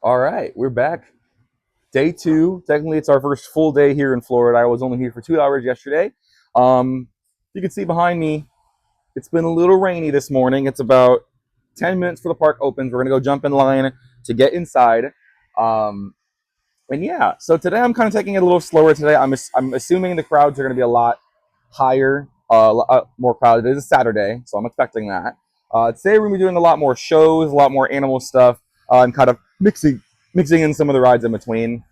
All right, we're back. Day two. Technically, it's our first full day here in Florida. I was only here for 2 hours yesterday. You can see behind me, it's been a little rainy this morning. It's about 10 minutes for the park opens. We're going to go jump in line to get inside. Um, and yeah, so today I'm kind of taking it a little slower today. I'm assuming the crowds are going to be a lot higher, more crowded. It is a Saturday, so I'm expecting that. Today we're going to be doing a lot more shows, a lot more animal stuff, and kind of mixing in some of the rides in between.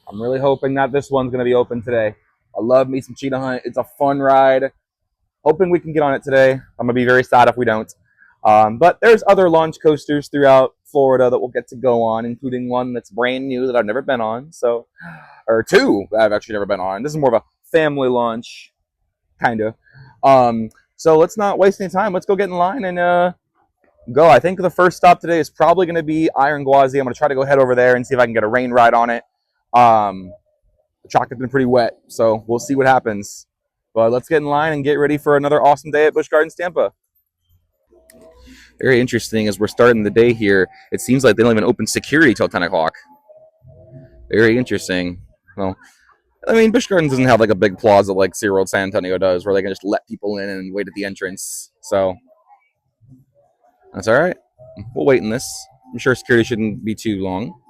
I'm really hoping that this one's going to be open today. I love me some Cheetah Hunt. It's a fun ride. Hoping we can get on it today. I'm going to be very sad if we don't. But there's other launch coasters throughout Florida that we'll get to go on, including one that's brand new that I've never been on. Or two that I've actually never been on. This is more of a family launch, kind of. So let's not waste any time. Let's go get in line and go. I think the first stop today is probably going to be Iron Gwazi. I'm going to try to go head over there and see if I can get a rain ride on it. The track has been pretty wet, so we'll see what happens. But let's get in line and get ready for another awesome day at Busch Gardens, Tampa. Very interesting as we're starting the day here. It seems like they don't even open security till 10 o'clock. Very interesting. Well, I mean, Busch Gardens doesn't have like a big plaza like SeaWorld San Antonio does where they can just let people in and wait at the entrance. So that's all right. We'll wait in this. I'm sure security shouldn't be too long.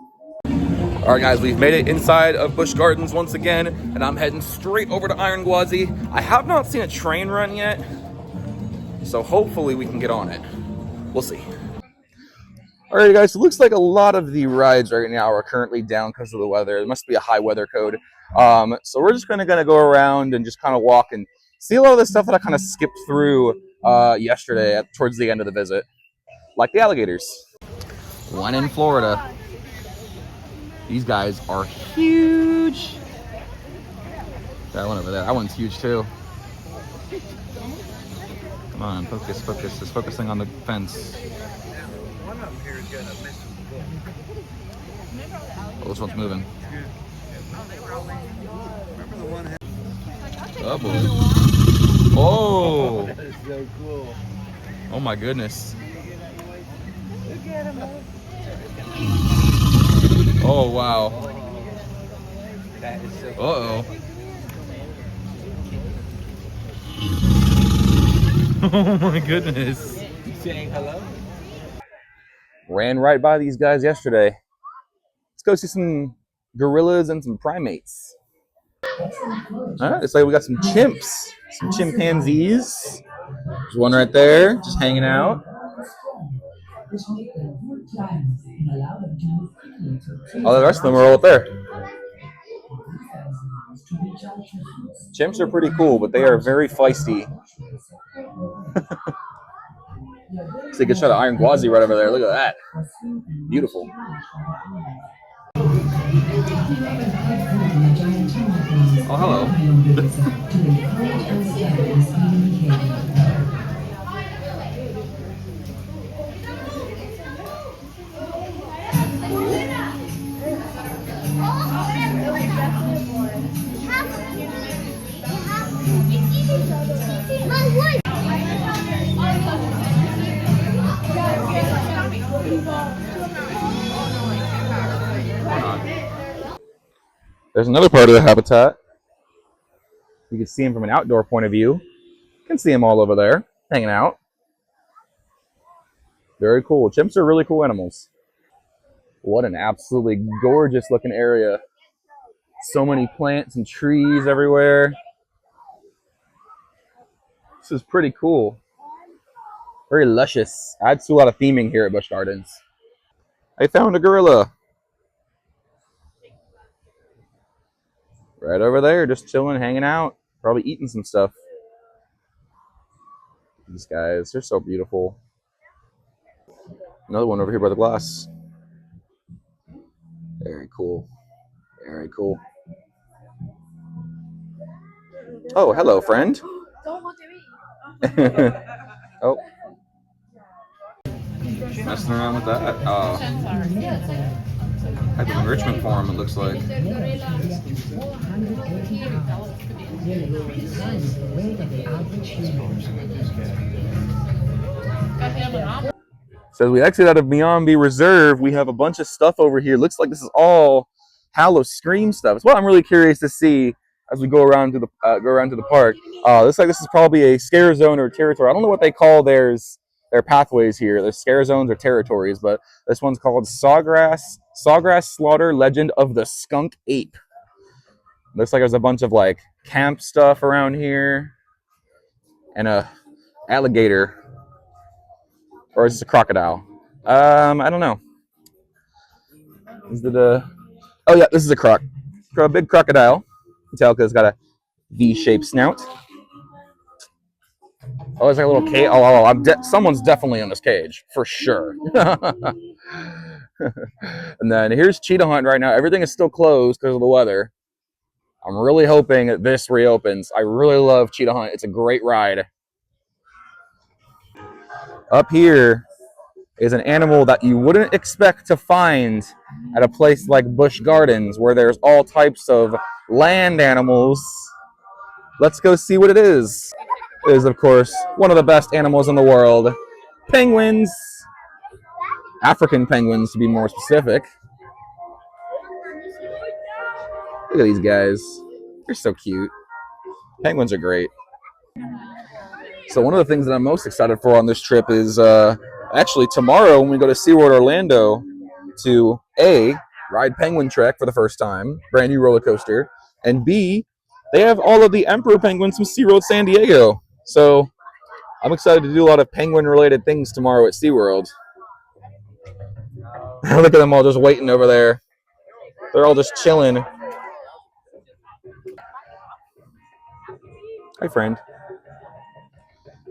All right, guys, we've made it inside of Busch Gardens once again, and I'm heading straight over to Iron Gwazi. I have not seen a train run yet, so hopefully we can get on it. We'll see. All right, guys, it looks like a lot of the rides right now are currently down because of the weather. There must be a high weather code. So we're just gonna go around and just kind of walk and see a lot of the stuff that I kind of skipped through yesterday towards the end of the visit, like the alligators. One in Florida. These guys are huge. That one over there, that one's huge too. Come on, focus. It's focusing on the fence. Oh, this one's moving. Oh boy. Oh! That is so cool. Oh my goodness. Look at him. Oh wow. That is so cool. Uh-oh. Oh my goodness. You saying hello? Ran right by these guys yesterday. Let's go see some gorillas and some primates. All right, it's like we got some chimps, some chimpanzees. There's one right there, just hanging out. All the rest of them are all up there. Chimps are pretty cool, but they are very feisty. So you can shot an Iron Gwazi right over there. Look at that. Beautiful. Oh, hello. There's another part of the habitat. You can see them from an outdoor point of view. You can see them all over there, hanging out. Very cool. Chimps are really cool animals. What an absolutely gorgeous looking area. So many plants and trees everywhere. This is pretty cool. Very luscious. Adds to a lot of theming here at Busch Gardens. I found a gorilla. Right over there, just chilling, hanging out, probably eating some stuff. These guys, they're so beautiful. Another one over here by the glass. Very cool. Very cool. Oh, hello, friend. Don't look at me. Oh. Messing around with that. Type of enrichment form, it looks like. So as we exit out of Beyond Reserve, we have a bunch of stuff over here. Looks like this is all Hallow Scream stuff. It's what I'm really curious to see as we go around to the park. Looks like this is probably a scare zone or territory. I don't know what they call their pathways here. There's scare zones or territories, but this one's called Sawgrass Slaughter Legend of the Skunk Ape. Looks like there's a bunch of like camp stuff around here, and a alligator. Or is this a crocodile? I don't know. Is it a... Oh yeah, this is a big crocodile. You can tell because it's got a V-shaped snout. Oh, it's like a little cage. Someone's definitely in this cage for sure. And then here's Cheetah Hunt right now. Everything is still closed because of the weather. I'm really hoping that this reopens. I really love Cheetah Hunt. It's a great ride. Up here is an animal that you wouldn't expect to find at a place like Busch Gardens, where there's all types of land animals. Let's go see what it is. It is, of course, one of the best animals in the world. Penguins. African penguins, to be more specific. Look at these guys. They're so cute. Penguins are great. So one of the things that I'm most excited for on this trip is actually tomorrow when we go to SeaWorld Orlando to A, ride Penguin Trek for the first time, brand new roller coaster, and B, they have all of the Emperor penguins from SeaWorld San Diego. So I'm excited to do a lot of penguin-related things tomorrow at SeaWorld. Look at them all just waiting over there. They're all just chilling. Hi, friend.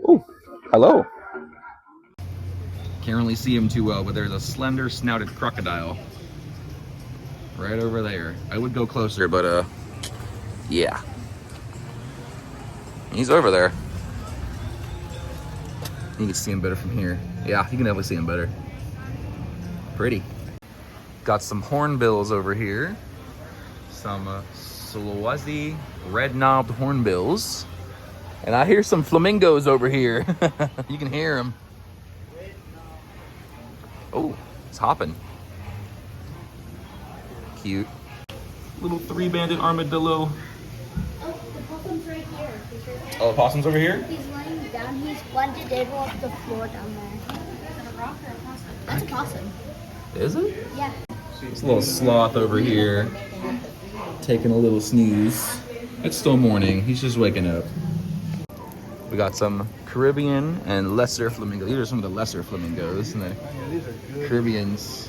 Oh, hello. Can't really see him too well, but there's a slender snouted crocodile right over there. I would go closer, but yeah. He's over there. You can see him better from here. Yeah, you can definitely see him better. Pretty. Got some hornbills over here. Some Sulawesi red-knobbed hornbills. And I hear some flamingos over here. You can hear them. Oh, it's hopping. Cute. Little three-banded armadillo. Oh, the possum's right here. He's right there. Oh, the possum's over here? He's laying down. He's blended in off the floor down there. Is it a rock or a possum? That's a possum. Is it? Yeah. It's a little sloth over here, taking a little snooze. It's still morning. He's just waking up. We got some Caribbean and lesser flamingos. These are some of the lesser flamingos. And the Caribbeans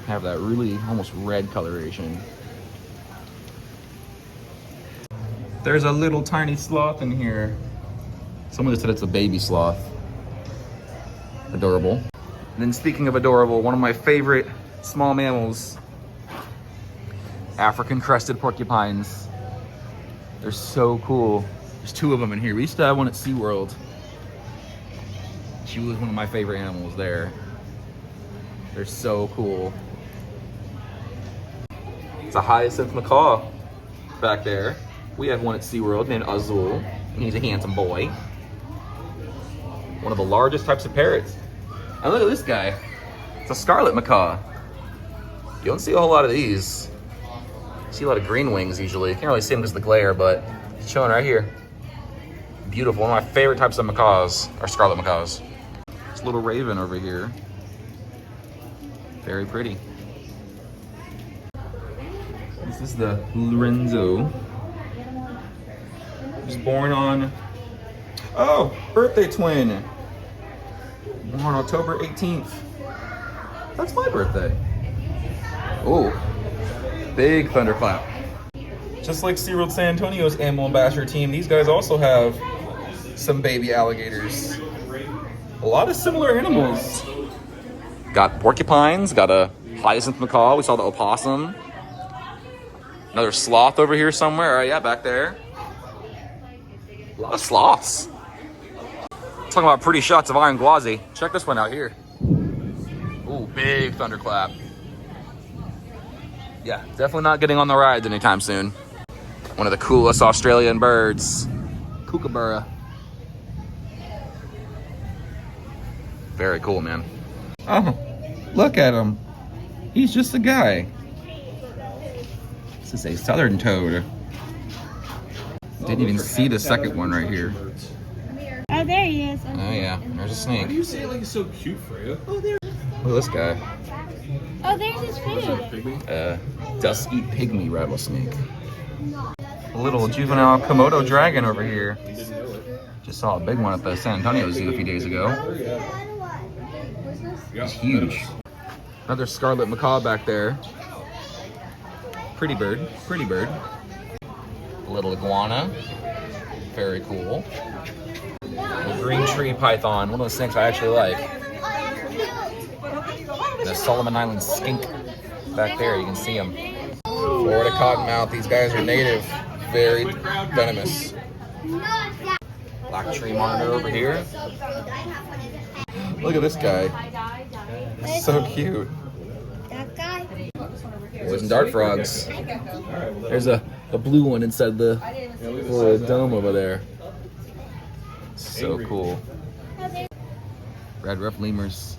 have that really almost red coloration. There's a little tiny sloth in here. Someone just said it's a baby sloth. Adorable. And then speaking of adorable, one of my favorite small mammals, African crested porcupines. They're so cool. There's two of them in here. We used to have one at SeaWorld. She was one of my favorite animals there. They're so cool. It's a hyacinth macaw back there. We have one at SeaWorld named Azul, and he's a handsome boy. One of the largest types of parrots. And look at this guy. It's a scarlet macaw. You don't see a whole lot of these. You see a lot of green wings usually. You can't really see them because of the glare, but he's showing right here. Beautiful. One of my favorite types of macaws are scarlet macaws. This little raven over here. Very pretty. This is the Lorenzo. He was born on, birthday twin. Born on October 18th. That's my birthday. Oh, big thunderclap. Just like SeaWorld San Antonio's Animal Ambassador team, these guys also have some baby alligators. A lot of similar animals. Got porcupines, got a hyacinth macaw, we saw the opossum. Another sloth over here somewhere, yeah, back there. A lot of sloths. Talking about pretty shots of iron gwazi. Check this one out here. Ooh, big thunderclap. Yeah, definitely not getting on the rides anytime soon. One of the coolest Australian birds. Kookaburra. Very cool, man. Oh, look at him. He's just a guy. This is a southern toad. Didn't even see the second one right here. Oh, there he is. Oh yeah, there's a snake. Why do you say it like he's so cute, Freya? Oh, there. Look at this guy. Oh, there's his food. Dusky pygmy rattlesnake. A little juvenile Komodo dragon over here. Just saw a big one at the San Antonio Zoo a few days ago. It's huge. Another scarlet macaw back there. Pretty bird, pretty bird. A little iguana. Very cool. A green tree python, one of the snakes I actually like. And a Solomon Island skink back there, you can see them. Florida cottonmouth, these guys are native, very venomous. Black tree monitor over here. Look at this guy. So cute. That guy. Boys and dart frogs. There's a blue one inside the little dome over there. So cool. Red ruff lemurs.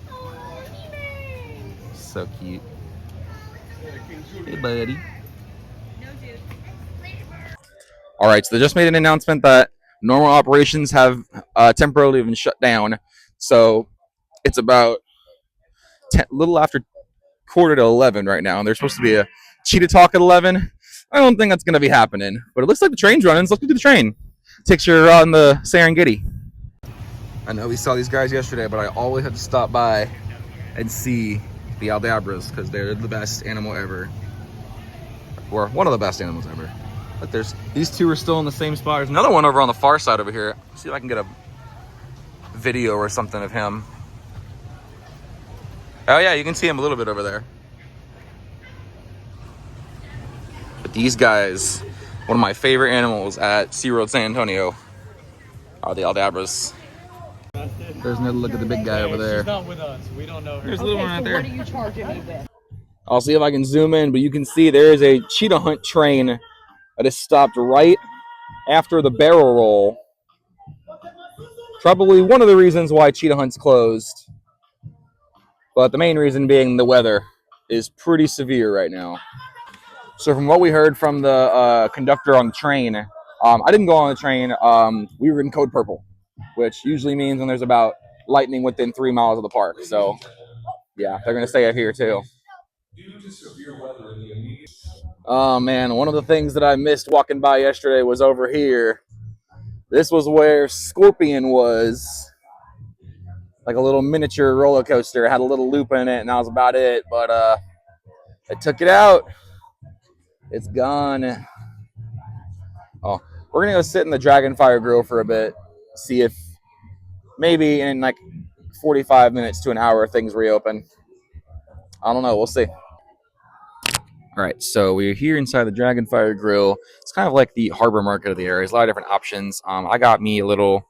So cute. Hey, buddy. All right, so they just made an announcement that normal operations have temporarily been shut down. So it's about little after 10:45 right now, and there's supposed to be a cheetah talk at 11. I don't think that's going to be happening, but it looks like the train's running, so let's go do the train. Takes you on the Serengeti. I know we saw these guys yesterday, but I always have to stop by and see the aldabras because they're the best animal ever, or one of the best animals ever. But these two are still in the same spot. There's another one over on the far side over here. Let's see if I can get a video or something of him. Oh yeah, you can see him a little bit over there. But these guys, one of my favorite animals at SeaWorld San Antonio, are the aldabras. There's another look at the big guy over there. She's not with us. We don't know her. There's a little one right there. What are you charging me with? I'll see if I can zoom in, but you can see there is a cheetah hunt train that is stopped right after the barrel roll. Probably one of the reasons why cheetah hunt's closed. But the main reason being the weather is pretty severe right now. So from what we heard from the conductor on the train, I didn't go on the train. We were in code purple, which usually means when there's about lightning within 3 miles of the park. So yeah, they're going to stay up here too. Oh man, one of the things that I missed walking by yesterday was over here. This was where Scorpion was. Like a little miniature roller coaster. It had a little loop in it, and that was about it. But I took it out. It's gone. Oh, we're gonna go sit in the Dragonfire Grill for a bit. See if maybe in like 45 minutes to an hour things reopen. I don't know. We'll see. All right, so we're here inside the Dragonfire Grill. It's kind of like the harbor market of the area. There's a lot of different options. I got me a little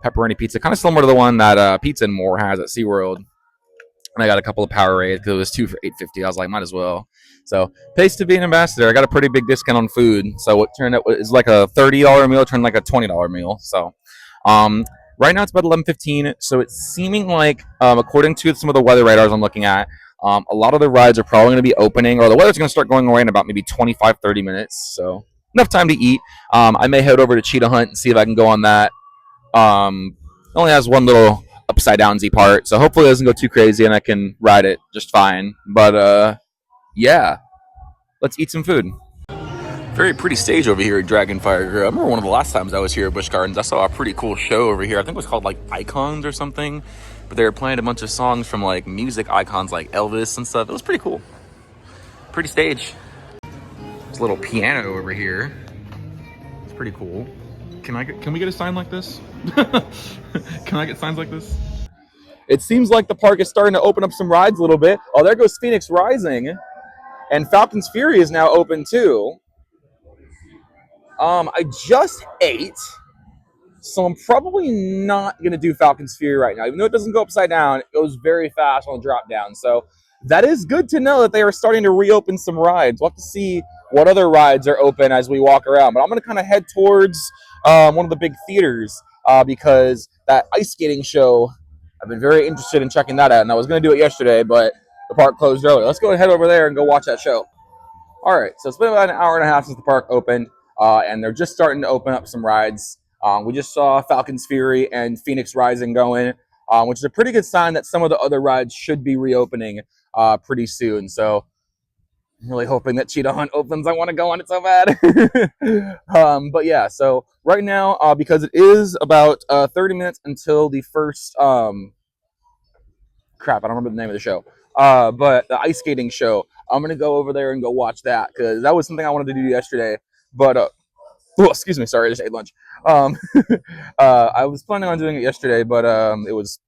pepperoni pizza, kind of similar to the one that Pizza and More has at SeaWorld. And I got a couple of Powerades because it was 2 for $8.50. I was like, might as well. So, pays to be an ambassador. I got a pretty big discount on food. So, what turned out is like a $30 meal, turned like a $20 meal. So, right now it's about 11:15. So, it's seeming like, according to some of the weather radars I'm looking at, a lot of the rides are probably going to be opening, or the weather's going to start going away in about maybe 25-30 minutes. So, enough time to eat. I may head over to Cheetah Hunt and see if I can go on that. It only has one little upside down Z part, so hopefully it doesn't go too crazy and I can ride it just fine. But yeah, let's eat some food. Very pretty stage over here at Dragonfire Grill. I remember one of the last times I was here at Busch Gardens, I saw a pretty cool show over here. I think it was called like Icons or something, but they were playing a bunch of songs from like music icons like Elvis and stuff. It was pretty cool. Pretty stage. There's a little piano over here. It's pretty cool. Can we get a sign like this? Can I get signs like this? It seems like the park is starting to open up some rides a little bit. Oh, there goes Phoenix Rising. And Falcon's Fury is now open too. I just ate, so I'm probably not going to do Falcon's Fury right now. Even though it doesn't go upside down, it goes very fast on the drop down. So that is good to know that they are starting to reopen some rides. We'll have to see what other rides are open as we walk around. But I'm going to kind of head towards one of the big theaters because that ice skating show I've been very interested in checking that out, and I was going to do it yesterday, but the park closed early. Let's go ahead over there and go watch that show. All right, so it's been about an hour and a half since the park opened, and they're just starting to open up some rides. We just saw Falcon's Fury and Phoenix Rising going, which is a pretty good sign that some of the other rides should be reopening pretty soon. So I'm really hoping that Cheetah Hunt opens. I want to go on it so bad. But yeah, so right now, because it is about 30 minutes until the first, crap, I don't remember the name of the show, but the ice skating show, I'm going to go over there and go watch that, because that was something I wanted to do yesterday. But, oh, excuse me, sorry, I just ate lunch. I was planning on doing it yesterday, but it was,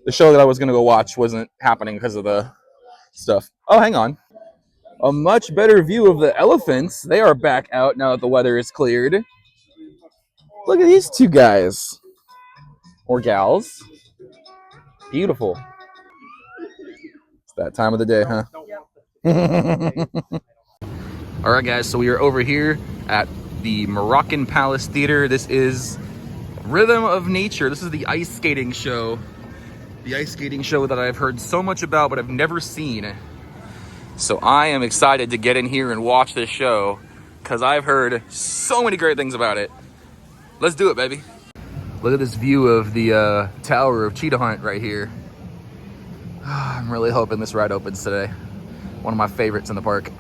the show that I was going to go watch wasn't happening because of the stuff. Oh, hang on. A much better view of the elephants. They are back out now that the weather is cleared. Look at these two guys. Or gals. Beautiful. It's that time of the day, huh? All right, guys, so we are over here at the Moroccan Palace Theater. This is Rhythm of Nature. This is the ice skating show. The ice skating show that I've heard so much about, but I've never seen. So I am excited to get in here and watch this show, because I've heard so many great things about it. Let's do it, baby. Look at this view of the Tower of Cheetah Hunt right here. I'm really hoping this ride opens today. One of my favorites in the park.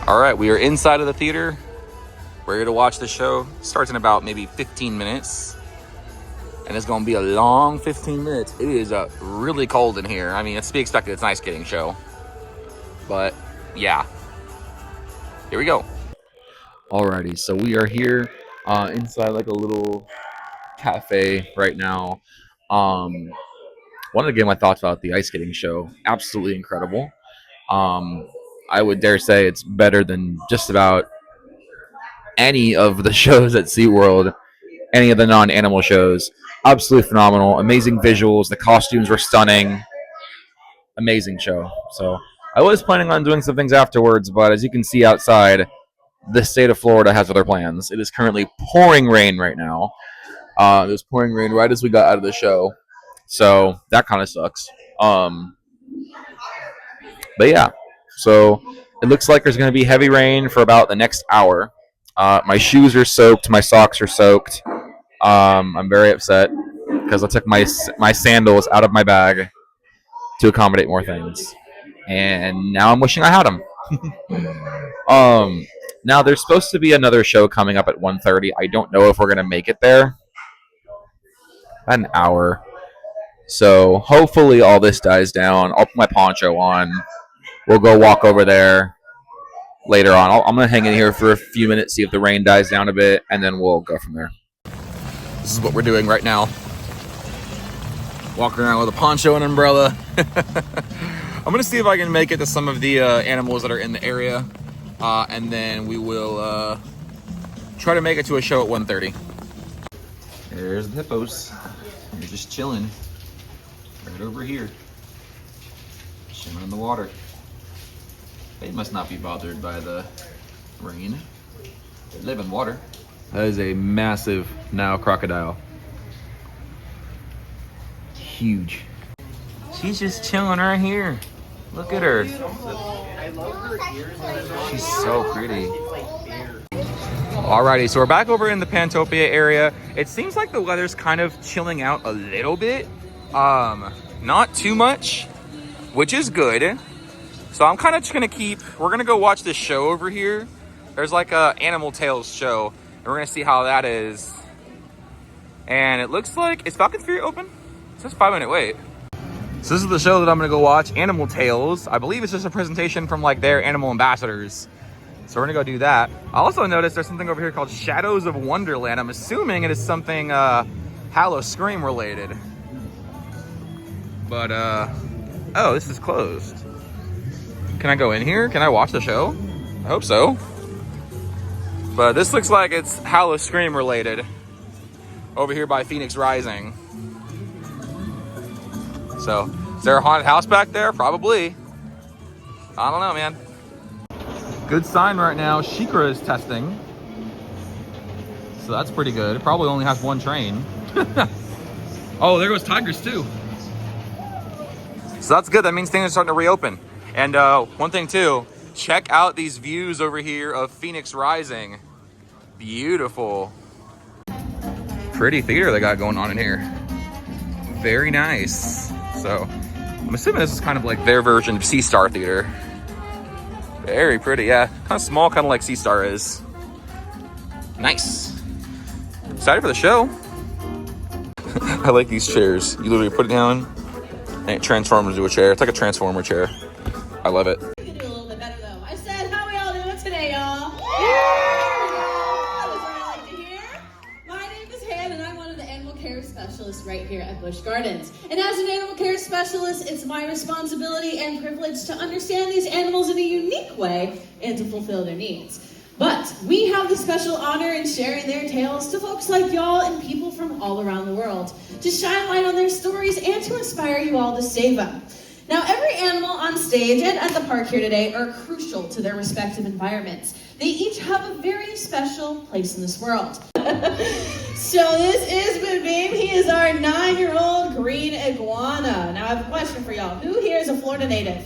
All right, we are inside of the theater. We're here to watch the show. Starts in about maybe 15 minutes. And it's gonna be a long 15 minutes. It is really cold in here. I mean, it's to be expected, it's an ice skating show. But yeah, here we go. Alrighty, so we are here inside like a little cafe right now. Wanted to get my thoughts about the ice skating show. Absolutely incredible. I would dare say it's better than just about any of the shows at SeaWorld, any of the non-animal shows. Absolutely phenomenal. Amazing visuals. The costumes were stunning. Amazing show. So I was planning on doing some things afterwards, but as you can see outside, the state of Florida has other plans. It is currently pouring rain right now. It was pouring rain right as we got out of the show, so that kind of sucks. But yeah, so it looks like there's going to be heavy rain for about the next hour. My shoes are soaked. My socks are soaked. I'm very upset because I took my sandals out of my bag to accommodate more things, and now I'm wishing I had them. Now there's supposed to be another show coming up at 1:30. I don't know if we're gonna make it there. An hour. So hopefully all this dies down. I'll put my poncho on. We'll go walk over there later on. I'm gonna hang in here for a few minutes, see if the rain dies down a bit, and then we'll go from there. This is what we're doing right now. Walking around with a poncho and umbrella. I'm gonna see if I can make it to some of the animals that are in the area, and then we will try to make it to a show at 1:30. There's the hippos. They're just chilling right over here, chilling in the water. They must not be bothered by the rain. They live in water. That is a massive Nile crocodile. Huge. She's just chilling right here. Look at her. She's so pretty. Alrighty, so we're back over in the Pantopia area. It seems like the weather's kind of chilling out a little bit. Not too much, which is good. So I'm kind of just gonna we're gonna go watch this show over here. There's like a Animal Tales show, and we're gonna see how that is. And it looks like, is Falcon's Fury open? It says 5-minute wait. So this is the show that I'm gonna go watch, Animal Tales. I believe it's just a presentation from like their animal ambassadors. So we're gonna go do that. I also noticed there's something over here called Shadows of Wonderland. I'm assuming it is something Halloween related. But oh, this is closed. Can I go in here? Can I watch the show? I hope so. But this looks like it's Halloween related. Over here by Phoenix Rising. So, is there a haunted house back there? Probably. I don't know, man. Good sign right now. Shikra is testing. So that's pretty good. It probably only has one train. Oh, there goes tigers too. So that's good. That means things are starting to reopen. And one thing too, check out these views over here of Phoenix Rising. Beautiful. Pretty theater they got going on in here. Very nice. So I'm assuming this is kind of like their version of Sea Star Theater. Very pretty, yeah. Kind of small, kind of like Sea Star is. Nice. Excited for the show. I like these chairs. You literally put it down and it transforms into a chair. It's like a transformer chair. I love it. You can do a little bit better though. I said, how we all doing today, y'all? Yeah! That's what I like to hear. My name is Han and I'm one of the animal care specialists right here at Busch Gardens. And as an animal care specialist, it's my responsibility and privilege to understand these animals in a unique way and to fulfill their needs. But we have the special honor in sharing their tales to folks like y'all and people from all around the world, to shine light on their stories and to inspire you all to save them. Now, every animal on stage and at the park here today are crucial to their respective environments. They each have a very special place in this world. So this is Moonbeam. He is our 9-year-old green iguana. Now, I have a question for y'all. Who here is a Florida native?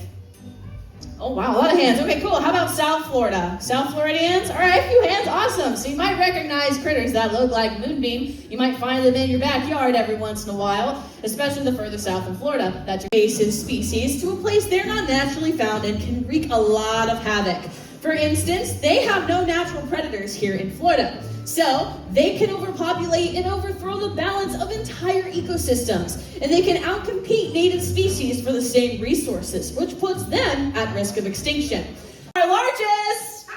Oh, wow, a lot of hands. Okay, cool. How about South Florida? South Floridians? All right, a few hands. Awesome. So you might recognize critters that look like Moonbeam. You might find them in your backyard every once in a while, especially the further south in Florida that your invasive species to a place they're not naturally found and can wreak a lot of havoc. For instance, they have no natural predators here in Florida. So they can overpopulate and overthrow the balance of entire ecosystems. And they can outcompete native species for the same resources, which puts them at risk of extinction. Our largest!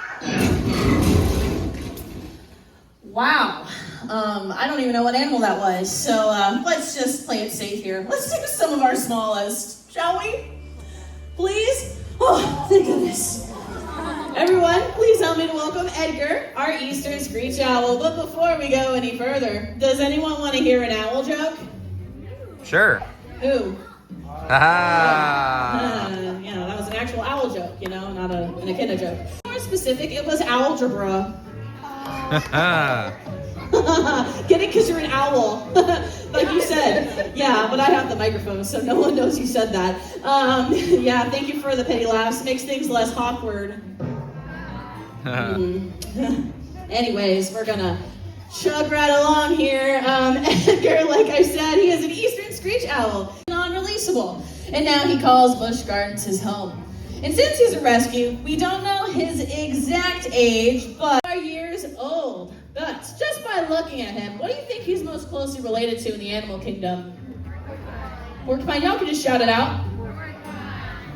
Wow. I don't even know what animal that was. So let's just play it safe here. Let's do some of our smallest, shall we? Please? Oh, thank goodness. Everyone, please help me to welcome Edgar, our Eastern screech owl. But before we go any further, does anyone want to hear an owl joke? Sure. Who? Ah. Yeah, that was an actual owl joke, you know, not an echidna joke. More specific, it was algebra. Get it? Because you're an owl. Like you said. Yeah, but I have the microphone, so no one knows you said that. Yeah, thank you for the petty laughs. Makes things less awkward. Anyways, we're gonna chug right along here. Edgar, like I said, he is an Eastern screech owl, non-releasable, and now he calls Busch Gardens his home. And since he's a rescue, we don't know his exact age, but years old. But just by looking at him, what do you think he's most closely related to in the animal kingdom? Porcupine. Y'all can just shout it out.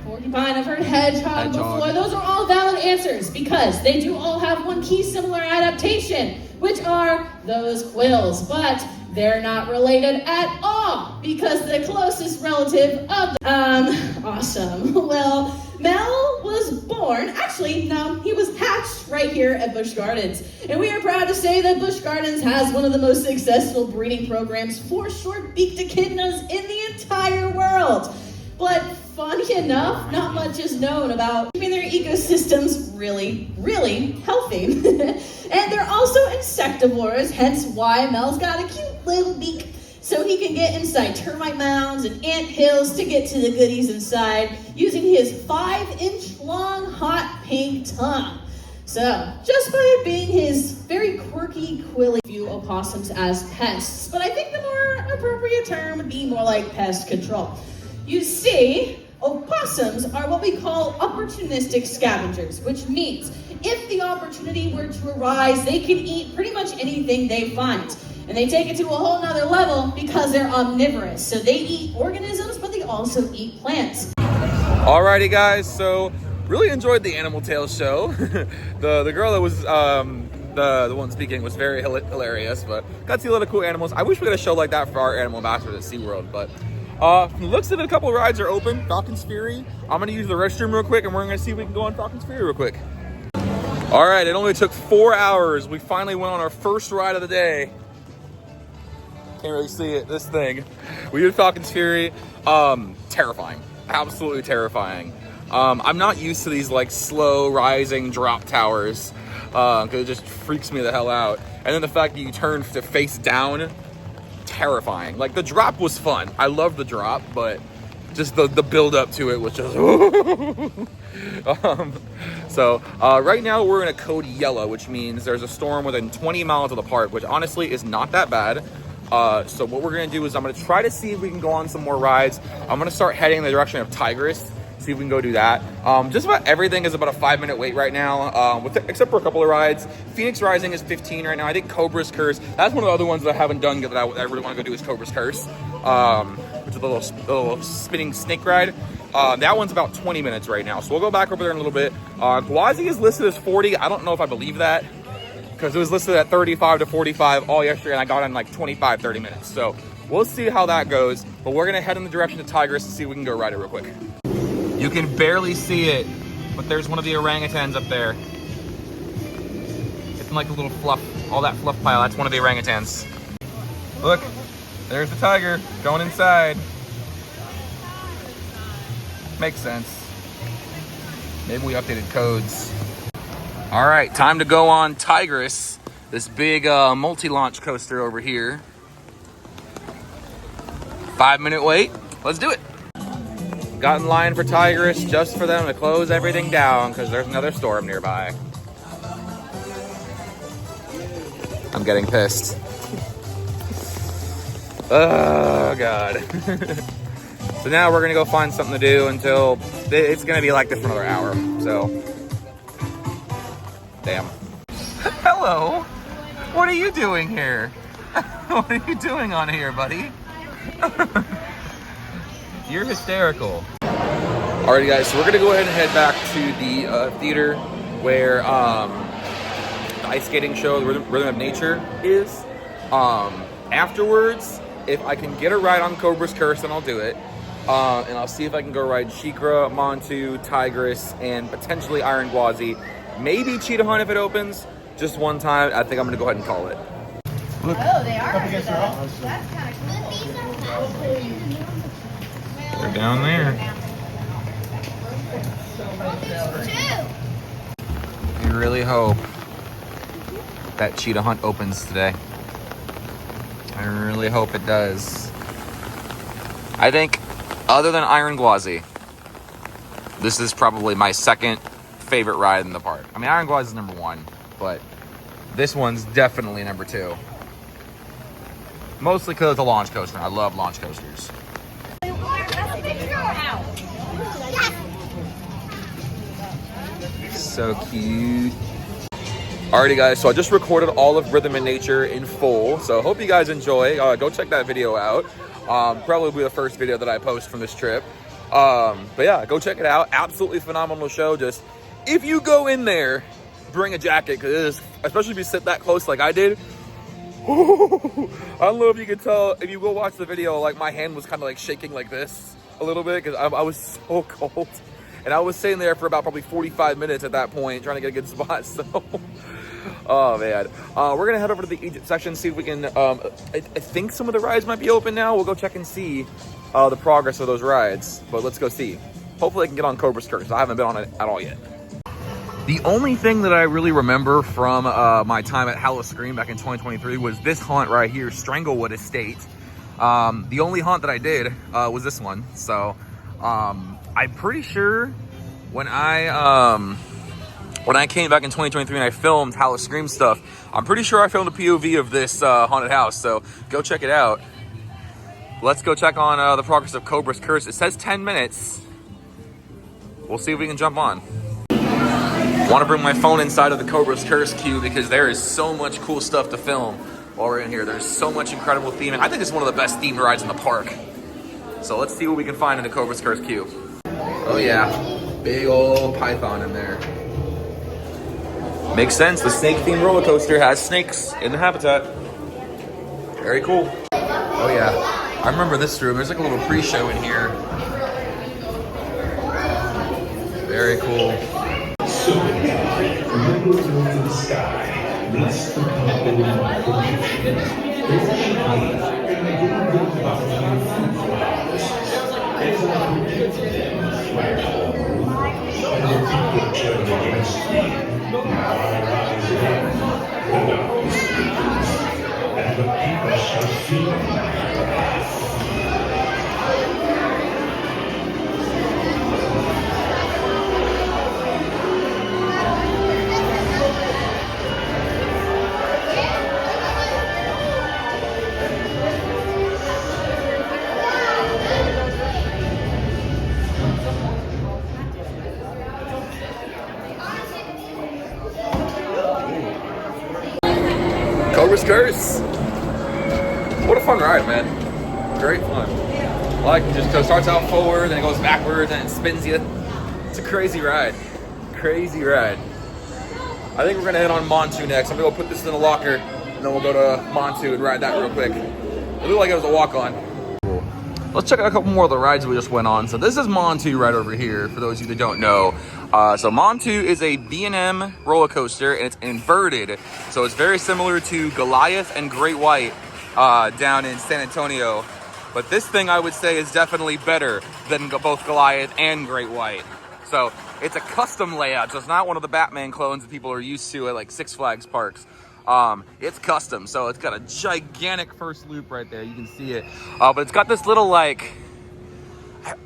Porcupine. I've heard hedgehog before. Those are all valid answers because they do all have one key similar adaptation, which are those quills. But they're not related at all because the closest relative of awesome. Well, Mel was born, actually, no, he was hatched right here at Busch Gardens. And we are proud to say that Busch Gardens has one of the most successful breeding programs for short-beaked echidnas in the entire world. But funny enough, not much is known about keeping their ecosystems really, really healthy. And they're also insectivores, hence why Mel's got a cute little beak so he can get inside termite mounds and ant hills to get to the goodies inside using his 5-inch long hot pink tongue. So, just by being his very quirky, quilly view opossums as pests, but I think the more appropriate term would be more like pest control. You see, opossums are what we call opportunistic scavengers, which means if the opportunity were to arise, they can eat pretty much anything they find. And they take it to a whole nother level because they're omnivorous. So they eat organisms, but they also eat plants. Alrighty guys, so really enjoyed the Animal Tales show. the girl that was the one speaking was very hilarious, but got to see a lot of cool animals. I wish we had a show like that for our animal ambassadors at SeaWorld, but from the looks of it, a couple of rides are open. Falcon's Fury. I'm gonna use the restroom real quick and we're gonna see if we can go on Falcon's Fury real quick. Alright, it only took 4 hours. We finally went on our first ride of the day. Can't really see it, this thing. We did Falcon's Fury. Terrifying, absolutely terrifying. I'm not used to these like slow rising drop towers because it just freaks me the hell out. And then the fact that you turn to face down, terrifying. Like, the drop was fun. I loved the drop, but just the build up to it was just right now we're in a code yellow, which means there's a storm within 20 miles of the park, which honestly is not that bad. So what we're gonna do is I'm gonna try to see if we can go on some more rides. I'm gonna start heading in the direction of Tigress, see if we can go do that. Just about everything is about a 5-minute wait right now, except for a couple of rides. Phoenix Rising is 15 right now. I think Cobra's Curse, that's one of the other ones that I haven't done yet that I really want to go do is Cobra's Curse, which is a little spinning snake ride. That one's about 20 minutes right now, so we'll go back over there in a little bit. Gwazi is listed as 40. I don't know if I believe that, because it was listed at 35 to 45 all yesterday, and I got in like 25, 30 minutes. So we'll see how that goes, but we're gonna head in the direction of Tigress and see if we can go ride it real quick. You can barely see it, but there's one of the orangutans up there. It's like a little fluff, all that fluff pile, that's one of the orangutans. Look, there's the tiger going inside. Makes sense. Maybe we updated codes. All right, time to go on Tigress, this big multi-launch coaster over here. 5-minute wait, let's do it. Got in line for Tigress just for them to close everything down because there's another storm nearby. I'm getting pissed. Oh, God. So now we're gonna go find something to do until it's gonna be like this for another hour, so. Damn. Hello. What are you doing here? What are you doing on here, buddy? You're hysterical. Alrighty, guys, so we're gonna go ahead and head back to the theater where the ice skating show, the Rhythm of Nature, is. Afterwards, if I can get a ride on Cobra's Curse, then I'll do it. And I'll see if I can go ride Shikra, Montu, Tigress, and potentially Iron Gwazi. Maybe Cheetah Hunt if it opens. Just one time, I think I'm gonna go ahead and call it. Look. Oh, they are. That's kind of cool. They're down there. I really hope that Cheetah Hunt opens today. I really hope it does. I think, other than Iron Gwazi, this is probably my second favorite ride in the park. I mean, Iron Gwazi is number 1, but this one's definitely number 2. Mostly because it's a launch coaster. I love launch coasters. So cute. Alrighty, guys, so I just recorded all of Rhythm and Nature in full, so hope you guys enjoy. Go check that video out. Probably the first video that I post from this trip. But yeah, go check it out. Absolutely phenomenal show. Just, if you go in there, bring a jacket, because it is, especially if you sit that close like I did. I don't know if you can tell, if you go watch the video, like my hand was kind of like shaking like this a little bit, because I was so cold. And I was sitting there for about probably 45 minutes at that point, trying to get a good spot, so. Oh, man. We're going to head over to the Egypt section, see if we can, I think some of the rides might be open now. We'll go check and see the progress of those rides, but let's go see. Hopefully I can get on Cobra's Curse. I haven't been on it at all yet. The only thing that I really remember from my time at Howl-O-Scream back in 2023 was this haunt right here, Stranglewood Estate. The only haunt that I did was this one, so I'm pretty sure when I came back in 2023 and I filmed Howl-O-Scream stuff, I'm pretty sure I filmed a POV of this haunted house, so go check it out. Let's go check on the progress of Cobra's Curse. It says 10 minutes. We'll see if we can jump on. Want to bring my phone inside of the Cobra's Curse queue because there is so much cool stuff to film while we're in here. There's so much incredible theming. I think it's one of the best themed rides in the park. So let's see what we can find in the Cobra's Curse queue. Oh yeah, big old python in there. Makes sense, the snake-themed roller coaster has snakes in the habitat. Very cool. Oh yeah, I remember this room. There's like a little pre-show in here. Very cool. So, remember to look to the sky, bless the people of and the people shall Cobra's Curse. What a fun ride, man. Great fun. I like it. Just starts out forward, then it goes backwards, and it spins you. It's a crazy ride. Crazy ride. I think we're gonna head on Montu next. I'm gonna go put this in the locker, and then we'll go to Montu and ride that real quick. It looked like it was a walk-on. Let's check out a couple more of the rides we just went on. So this is Montu right over here, for those of you that don't know. So Montu is a B&M roller coaster, and it's inverted. So it's very similar to Goliath and Great White down in San Antonio. But this thing, I would say, is definitely better than both Goliath and Great White. So it's a custom layout, so it's not one of the Batman clones that people are used to at like Six Flags parks. It's custom, so it's got a gigantic first loop right there. You can see it, but it's got this little like,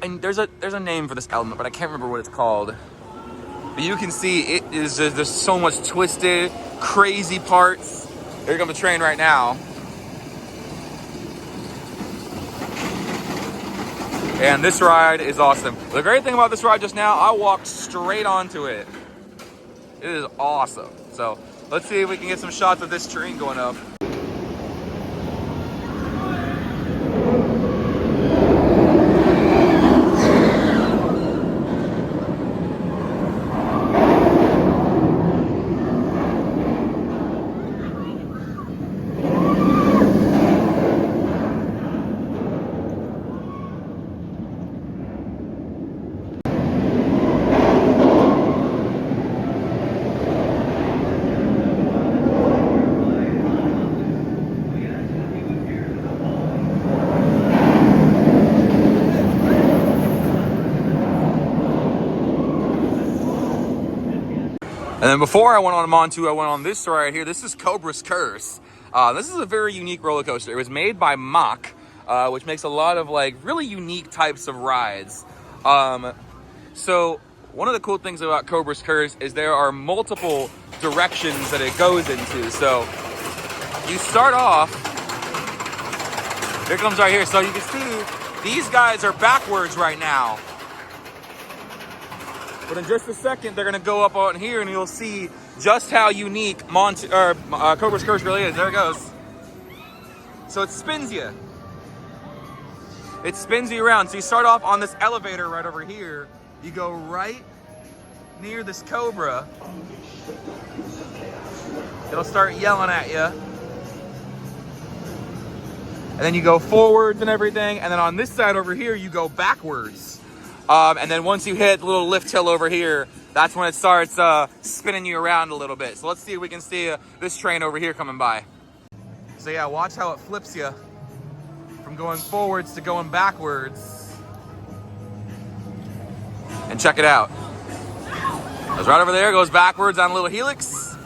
and there's a name for this element, but I can't remember what it's called. But you can see it is there's so much twisted, crazy parts. Here comes the train right now, and this ride is awesome. The great thing about this ride just now, I walked straight onto it. It is awesome. So let's see if we can get some shots of this train going up. And then before I went on Montu, I went on this ride here. This is Cobra's Curse. This is a very unique roller coaster. It was made by Mach, which makes a lot of like really unique types of rides. So one of the cool things about Cobra's Curse is there are multiple directions that it goes into. So you start off, here it comes right here. So you can see these guys are backwards right now. But in just a second, they're gonna go up on here and you'll see just how unique Cobra's Curse really is. There it goes. So it spins you. It spins you around. So you start off on this elevator right over here. You go right near this Cobra. It'll start yelling at you. And then you go forwards and everything. And then on this side over here, you go backwards. And then once you hit the little lift hill over here, that's when it starts spinning you around a little bit. So let's see if we can see this train over here coming by. So yeah, watch how it flips you from going forwards to going backwards. And check it out. Goes right over there, goes backwards on a little helix.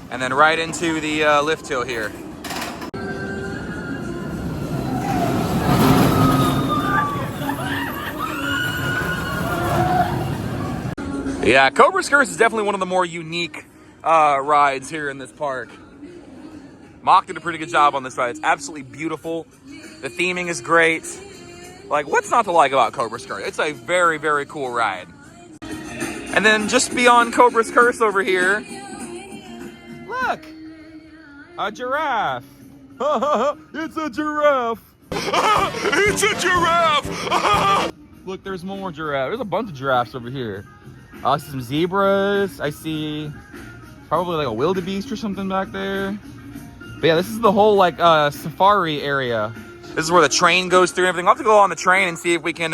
And then right into the lift hill here. Yeah, Cobra's Curse is definitely one of the more unique rides here in this park. Mach did a pretty good job on this ride. It's absolutely beautiful. The theming is great. Like, what's not to like about Cobra's Curse? It's a very, very cool ride. And then just beyond Cobra's Curse over here, look, a giraffe. It's a giraffe. It's a giraffe. Look, there's more giraffe. There's a bunch of giraffes over here. I see some zebras. I see probably like a wildebeest or something back there. But yeah, this is the whole like safari area. This is where the train goes through and everything. I'll have to go on the train and see if we can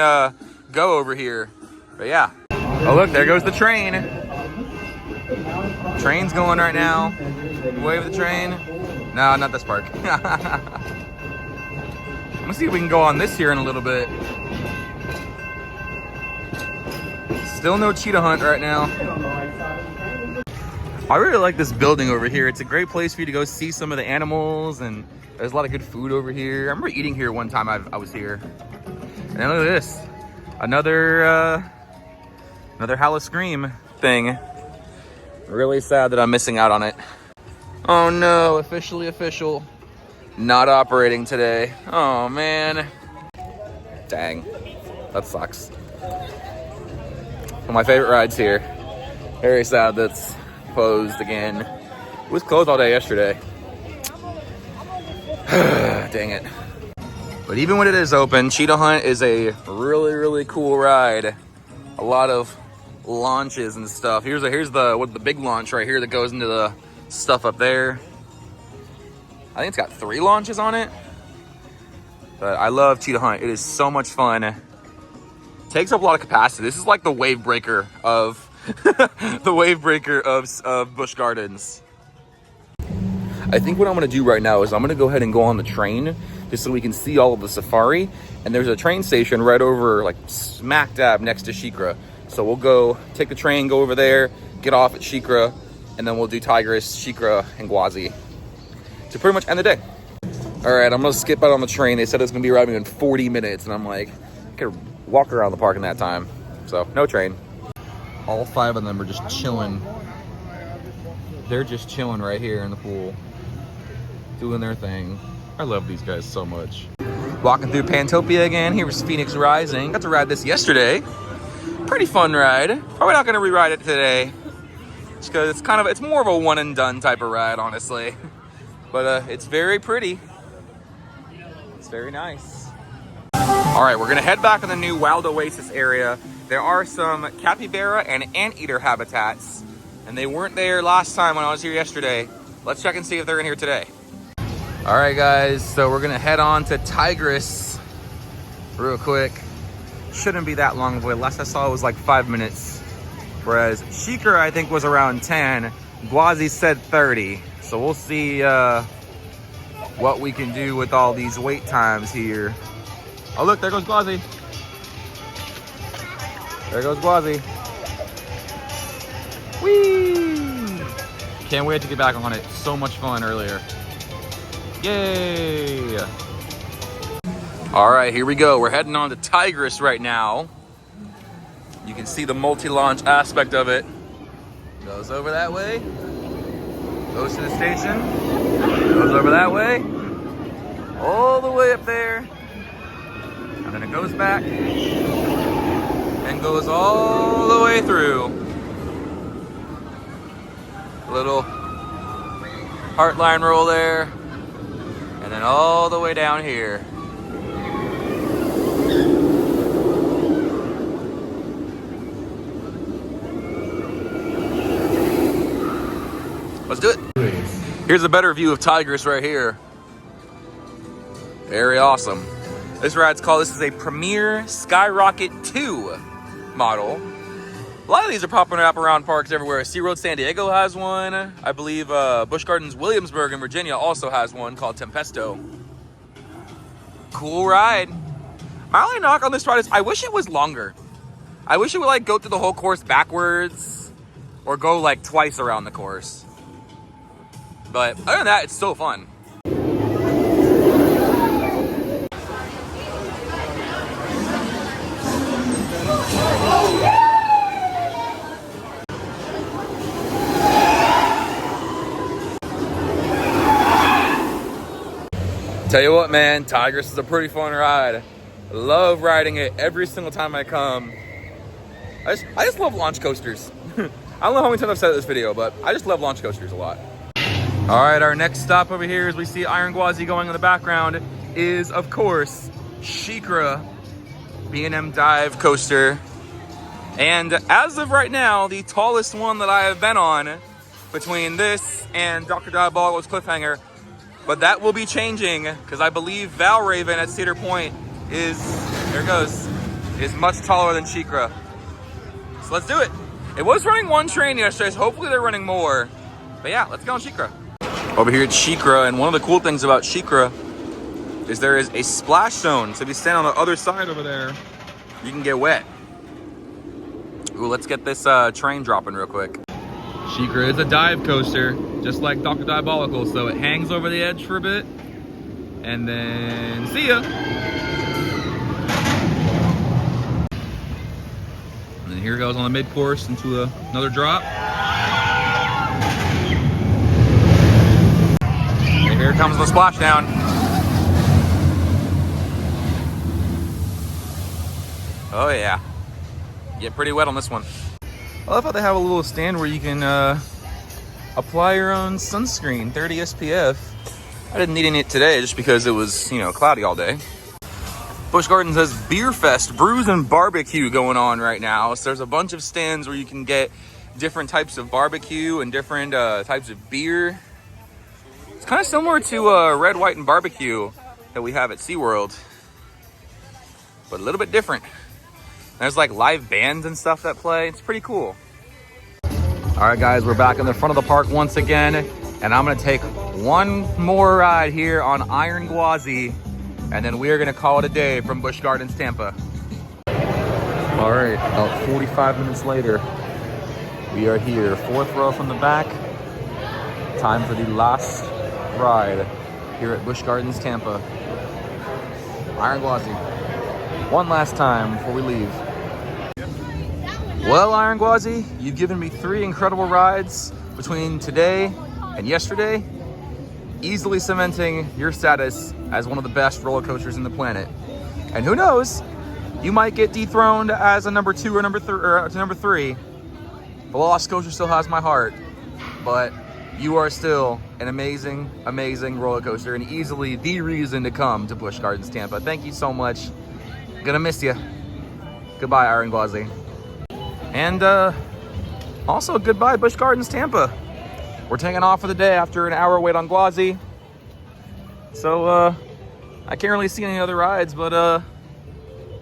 go over here. But yeah. Oh look, there goes the train. Train's going right now. Wave the train. No, not this park. Let's see if we can go on this here in a little bit. Still no cheetah hunt right now. I really like this building over here. It's a great place for you to go see some of the animals, and there's a lot of good food over here. I remember eating here one time I was here. And then look at this. Another Howl-O-Scream thing. Really sad that I'm missing out on it. Oh no, officially official. Not operating today. Oh man. Dang, that sucks. One of my favorite rides here. Very sad that's closed again. It was closed all day yesterday. Dang it. But even when it is open, Cheetah Hunt is a really, really cool ride. A lot of launches and stuff. Here's the big launch right here that goes into the stuff up there. I think it's got 3 launches on it. But I love Cheetah Hunt. It is so much fun. Takes up a lot of capacity. This is like the wave breaker of of Busch Gardens. I think what I'm gonna do right now is I'm gonna go ahead and go on the train just so we can see all of the safari. And there's a train station right over, like smack dab next to Shikra. So we'll go take the train, go over there, get off at Shikra, and then we'll do Tigris, Shikra, and Gwazi to pretty much end the day. All right, I'm gonna skip out on the train. They said it's gonna be arriving in 40 minutes, and I'm like, I could walk around the park in that time. So no train. All 5 of them are just chilling. They're just chilling right here in the pool, doing their thing. I love these guys so much. Walking through Pantopia again. Here's Phoenix Rising. Got to ride this yesterday. Pretty fun ride. Probably not gonna re-ride it today, just because it's more of a one and done type of ride, honestly. But it's very pretty. It's very nice. All right, we're gonna head back in the new Wild Oasis area. There are some capybara and anteater habitats, and they weren't there last time when I was here yesterday. Let's check and see if they're in here today. All right, guys, so we're gonna head on to Tigris real quick. Shouldn't be that long of a wait. Last I saw it was like 5 minutes, whereas Shikra I think was around 10. Gwazi said 30, so we'll see what we can do with all these wait times here. Oh look, there goes Gwazi. There goes Gwazi. Whee! Can't wait to get back on it. So much fun earlier. Yay! All right, here we go. We're heading on to Tigris right now. You can see the multi-launch aspect of it. Goes over that way. Goes to the station. Goes over that way. All the way up there. And then it goes back. And goes all the way through. Little heartline roll there. And then all the way down here. Let's do it. Here's a better view of Tigris right here. Very awesome. This is a Premier Skyrocket 2 model. A lot of these are popping up around parks everywhere. SeaWorld San Diego has one. I believe Busch Gardens Williamsburg in Virginia also has one called Tempesto. Cool ride. My only knock on this ride is I wish it was longer. I wish it would like go through the whole course backwards or go like twice around the course. But other than that, it's so fun. Tell you what, man, Tigris is a pretty fun ride. I love riding it every single time I come. I just love launch coasters. I don't know how many times I've said it in this video, but I just love launch coasters a lot. All right, our next stop over here, as we see Iron Gwazi going in the background, is, of course, Shikra B&M Dive Coaster. And as of right now, the tallest one that I have been on between this and Dr. Diabol's Cliffhanger. But that will be changing because I believe Valraven at Cedar Point is much taller than Shikra. So let's do it. It was running one train yesterday, so hopefully they're running more. But yeah, let's go on Shikra. Over here at Shikra, and one of the cool things about Shikra is there is a splash zone. So if you stand on the other side over there, you can get wet. Ooh, let's get this train dropping real quick. Sheikra is a dive coaster, just like Dr. Diabolical, so it hangs over the edge for a bit, and then see ya. And then here it goes on the mid-course into another drop. And here comes the splashdown. Oh yeah, get pretty wet on this one. I love how they have a little stand where you can apply your own sunscreen, 30 SPF. I didn't need any today just because it was, you know, cloudy all day. Busch Gardens has Beer Fest, brews and barbecue going on right now. So there's a bunch of stands where you can get different types of barbecue and different types of beer. It's kind of similar to red, white, and barbecue that we have at SeaWorld, but a little bit different. There's like live bands and stuff that play. It's pretty cool. All right, guys, we're back in the front of the park once again, and I'm gonna take one more ride here on Iron Gwazi, and then we are gonna call it a day from Busch Gardens, Tampa. All right, about 45 minutes later, we are here, 4th row from the back. Time for the last ride here at Busch Gardens, Tampa. Iron Gwazi. One last time before we leave. Well, Iron Gwazi, you've given me 3 incredible rides between today and yesterday, easily cementing your status as one of the best roller coasters in the planet. And who knows, you might get dethroned as a number 2 or number 3. Velocicoaster still has my heart, but you are still an amazing, amazing roller coaster and easily the reason to come to Busch Gardens, Tampa. Thank you so much. Gonna miss you. Goodbye, Iron Gwazi. And also goodbye, Busch Gardens, Tampa. We're taking off for the day after an hour wait on Gwazi. So I can't really see any other rides, but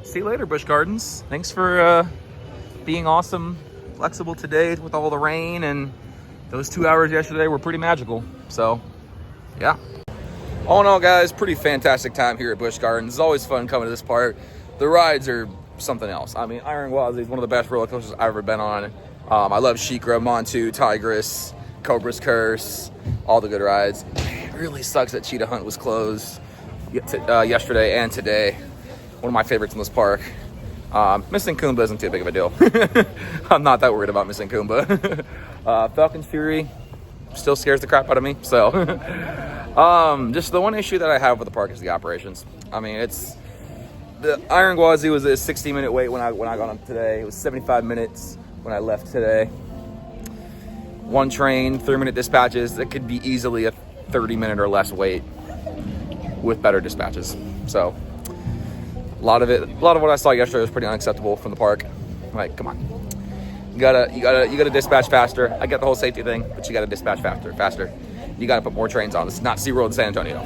see you later, Busch Gardens. Thanks for being awesome, flexible today with all the rain, and those 2 hours yesterday were pretty magical. So yeah. All in all, guys, pretty fantastic time here at Busch Gardens. It's always fun coming to this park. The rides are something else. I mean, Iron Gwazi is one of the best roller coasters I've ever been on. I love Sheikra, Montu, Tigress, Cobra's Curse, all the good rides. It really sucks that Cheetah Hunt was closed yesterday and today. One of my favorites in this park. Missing Kumba isn't too big of a deal. I'm not that worried about missing Kumba. Falcon's Fury still scares the crap out of me. So, just the one issue that I have with the park is the operations. I mean, the Iron Gwazi was a 60-minute wait when I got on today. It was 75 minutes when I left today. One train, 3-minute dispatches. It could be easily a 30-minute or less wait with better dispatches. So a lot of what I saw yesterday was pretty unacceptable from the park. Like, come on, you gotta dispatch faster. I get the whole safety thing, but you gotta dispatch faster. You gotta put more trains on. This is not SeaWorld in San Antonio.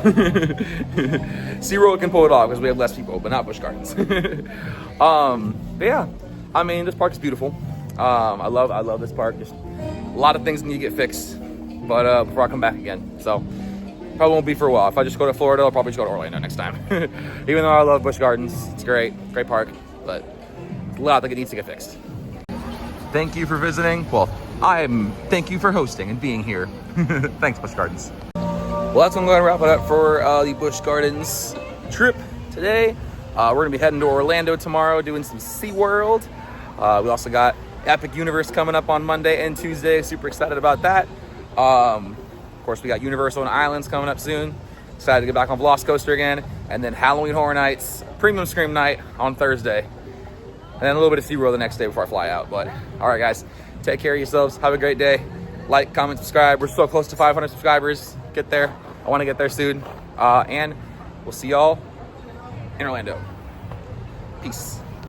SeaWorld can pull it off because we have less people, but not Busch Gardens. But yeah, I mean, this park is beautiful. I love this park. Just a lot of things need to get fixed, but before I come back again. So probably won't be for a while. If I just go to Florida, I'll probably just go to Orlando next time. Even though I love Busch Gardens, it's great park, but a lot that needs to get fixed. Thank you for visiting. Well, thank you for hosting and being here. Thanks, Busch Gardens. Well, that's when I'm going to wrap it up for the Busch Gardens trip today. We're going to be heading to Orlando tomorrow, doing some SeaWorld. We also got Epic Universe coming up on Monday and Tuesday. Super excited about that. Of course, we got Universal and Islands coming up soon. Excited to get back on Velocicoaster again. And then Halloween Horror Nights, Premium Scream Night on Thursday. And then a little bit of SeaWorld the next day before I fly out. But all right, guys, take care of yourselves. Have a great day. Like, comment, subscribe. We're so close to 500 subscribers. Get there. I want to get there soon. And we'll see y'all in Orlando. Peace.